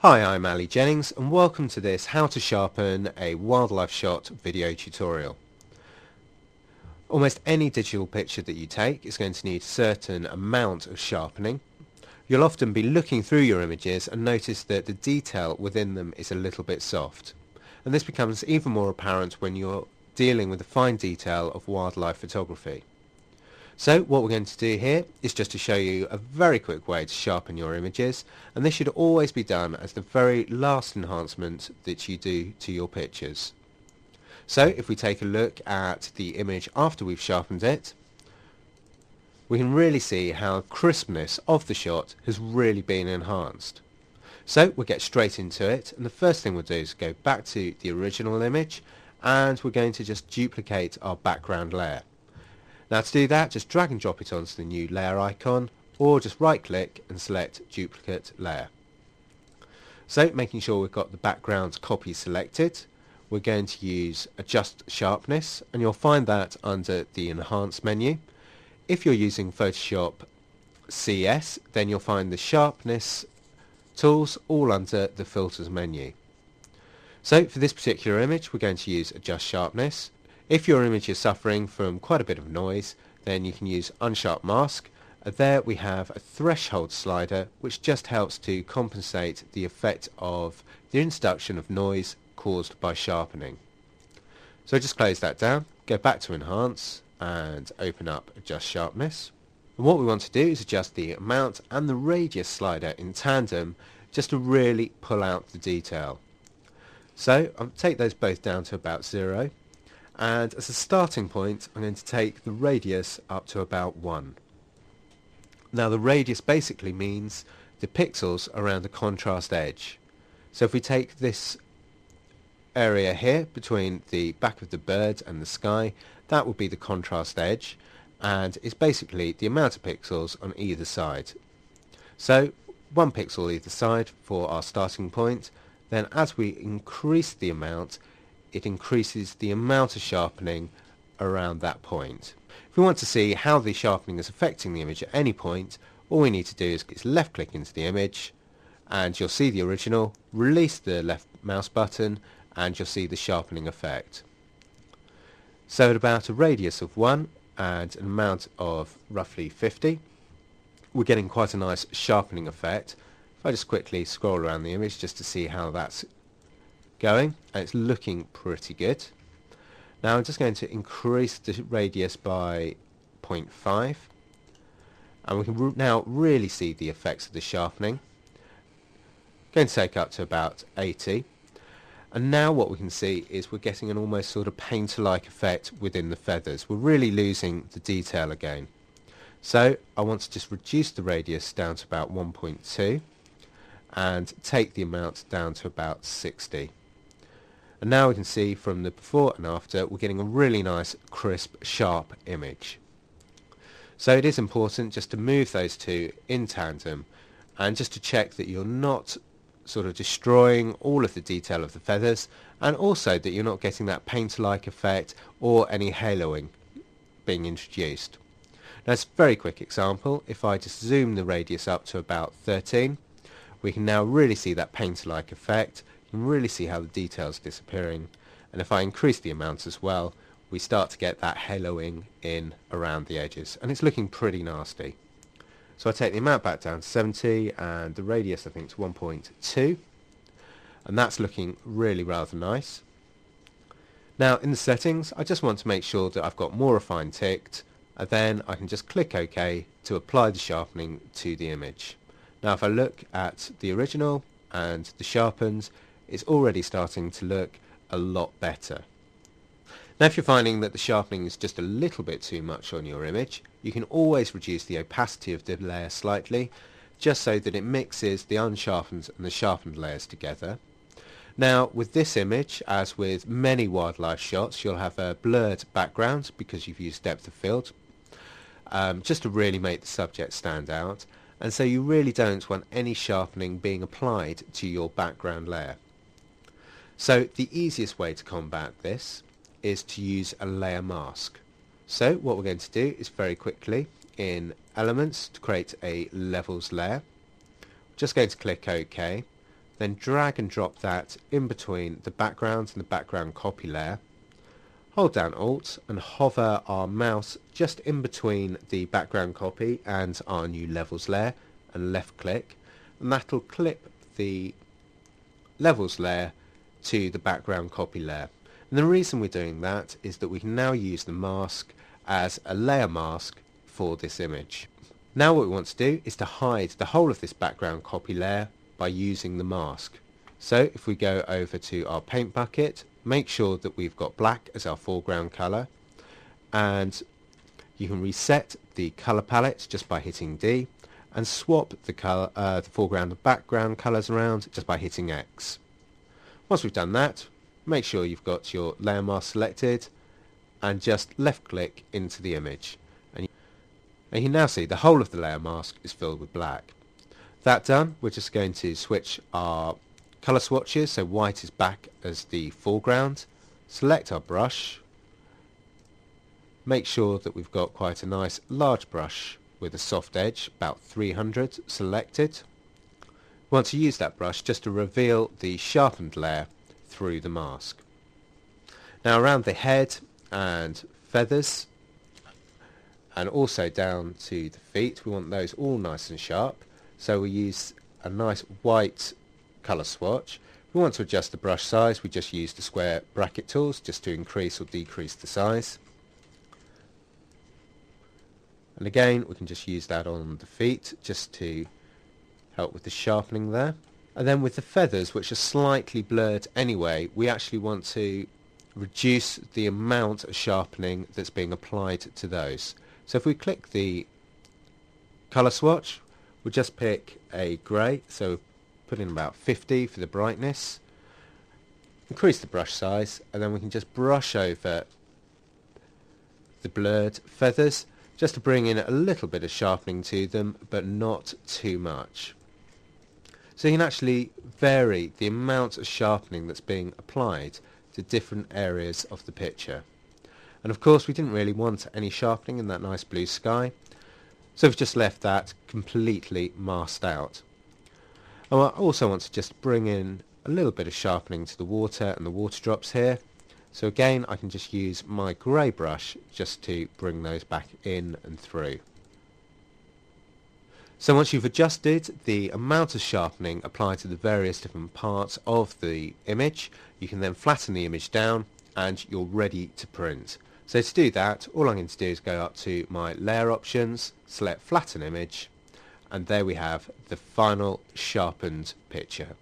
Hi, I'm Ali Jennings and welcome to this How to Sharpen a Wildlife Shot video tutorial. Almost any digital picture that you take is going to need a certain amount of sharpening. You'll often be looking through your images and notice that the detail within them is a little bit soft. And this becomes even more apparent when you're dealing with the fine detail of wildlife photography. So what we're going to do here is just to show you a very quick way to sharpen your images, and this should always be done as the very last enhancement that you do to your pictures. So if we take a look at the image after we've sharpened it, we can really see how crispness of the shot has really been enhanced. So we'll get straight into it, and the first thing we'll do is go back to the original image and we're going to just duplicate our background layer. Now to do that, just drag and drop it onto the new layer icon, or just right click and select duplicate layer. So making sure we've got the background copy selected, we're going to use adjust sharpness, and you'll find that under the enhance menu. If you're using Photoshop CS, then you'll find the sharpness tools all under the filters menu. So for this particular image we're going to use adjust sharpness. If your image is suffering from quite a bit of noise, then you can use unsharp mask. There we have a threshold slider which just helps to compensate the effect of the introduction of noise caused by sharpening. So just close that down, go back to enhance and open up adjust sharpness. And what we want to do is adjust the amount and the radius slider in tandem just to really pull out the detail. So I'll take those both down to about 0. And as a starting point I'm going to take the radius up to about 1. Now the radius basically means the pixels around the contrast edge. So if we take this area here between the back of the bird and the sky, that would be the contrast edge, and it's basically the amount of pixels on either side. So 1 pixel either side for our starting point. Then as we increase the amount, it increases the amount of sharpening around that point. If we want to see how the sharpening is affecting the image at any point, all we need to do is left click into the image and you'll see the original, release the left mouse button and you'll see the sharpening effect. So at about a radius of 1 and an amount of roughly 50, we're getting quite a nice sharpening effect. If I just quickly scroll around the image just to see how that's going, and it's looking pretty good. Now I'm just going to increase the radius by 0.5 and we can now really see the effects of the sharpening. Going to take up to about 80, and now what we can see is we're getting an almost sort of painter-like effect within the feathers. We're really losing the detail again. So I want to just reduce the radius down to about 1.2 and take the amount down to about 60. And now we can see from the before and after we're getting a really nice crisp sharp image. So it is important just to move those two in tandem and just to check that you're not sort of destroying all of the detail of the feathers, and also that you're not getting that painter-like effect or any haloing being introduced. Now it's a very quick example. If I just zoom the radius up to about 13, we can now really see that painter-like effect. You can really see how the detail's disappearing, and if I increase the amount as well, we start to get that haloing in around the edges, and it's looking pretty nasty. So I take the amount back down to 70 and the radius I think to 1.2, and that's looking really rather nice. Now in the settings I just want to make sure that I've got more refine ticked, and then I can just click OK to apply the sharpening to the image. Now if I look at the original and the sharpened, it's already starting to look a lot better. Now if you're finding that the sharpening is just a little bit too much on your image, you can always reduce the opacity of the layer slightly, just so that it mixes the unsharpened and the sharpened layers together. Now with this image, as with many wildlife shots, you'll have a blurred background because you've used depth of field, just to really make the subject stand out, and so you really don't want any sharpening being applied to your background layer. So the easiest way to combat this is to use a layer mask. So what we're going to do is very quickly in Elements to create a Levels layer. Just going to click OK, then drag and drop that in between the background and the background copy layer. Hold down Alt and hover our mouse just in between the background copy and our new levels layer and left click, and that'll clip the levels layer to the background copy layer. And the reason we're doing that is that we can now use the mask as a layer mask for this image. Now what we want to do is to hide the whole of this background copy layer by using the mask. So if we go over to our paint bucket, make sure that we've got black as our foreground colour, and you can reset the colour palette just by hitting D, and swap the foreground and background colours around just by hitting X. Once we've done that, make sure you've got your layer mask selected and just left click into the image, and you can now see the whole of the layer mask is filled with black. That done, we're just going to switch our colour swatches, so white is back as the foreground. Select our brush, make sure that we've got quite a nice large brush with a soft edge, about 300 selected. We want to use that brush just to reveal the sharpened layer through the mask. Now around the head and feathers, and also down to the feet, we want those all nice and sharp, so we use a nice white colour swatch. If we want to adjust the brush size, we just use the square bracket tools just to increase or decrease the size. And again, we can just use that on the feet just to help with the sharpening there. And then with the feathers, which are slightly blurred anyway, we actually want to reduce the amount of sharpening that's being applied to those. So if we click the colour swatch, we'll just pick a grey, so put in about 50 for the brightness, increase the brush size, and then we can just brush over the blurred feathers just to bring in a little bit of sharpening to them, but not too much. So you can actually vary the amount of sharpening that's being applied to different areas of the picture. And of course we didn't really want any sharpening in that nice blue sky, so we've just left that completely masked out. And I also want to just bring in a little bit of sharpening to the water and the water drops here. So again, I can just use my grey brush just to bring those back in and through. So once you've adjusted the amount of sharpening applied to the various different parts of the image, you can then flatten the image down and you're ready to print. So to do that, all I'm going to do is go up to my layer options, select flatten image, and there we have the final sharpened picture.